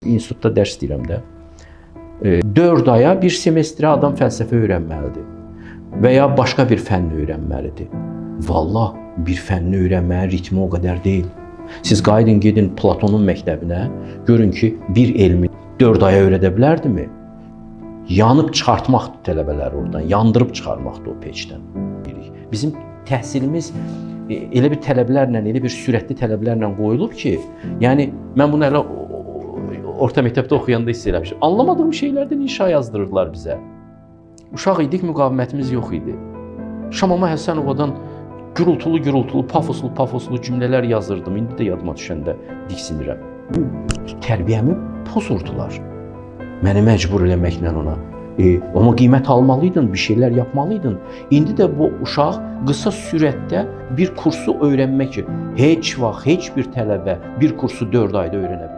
İnstitutda dərs deyirəm də. 4 aya bir semestrə adam fəlsəfə öyrənməlidir və ya başqa bir fənni öyrənməlidir. Vallah, bir fənni öyrənməyin ritmi o qədər deyil. Siz qayıdın, gedin Platonun məktəbinə, görün ki, bir elmi 4 aya öyrədə bilərdimi? Yanıb çıxartmaqdır tələbələr oradan, yandırıb çıxarmaqdır o peçdən. Bizim təhsilimiz elə bir tələblərlə, elə bir sürətli tələblərlə qoyulub ki, yəni mən bunu elə orta məktəbdə oxuyanda hiss eləmişdim. Anlamadığım şeylərdən inşa yazdırırdılar bizə. Uşaq idik, müqavimətimiz yox idi. Şamama Həsənovadan gürültülü, pafoslu cümlələr yazırdım. İndi də yadıma düşəndə diksinirəm. Tərbiyəmi pozurdular. Məni məcbur eləməklə ona. Amma qiymət almalıydın, bir şeylər yapmalıydın. İndi də bu uşaq qısa sürətdə bir kursu öyrənmək ki, heç vaxt, heç bir tələbə bir kursu 4 ayda öyrənə bilər.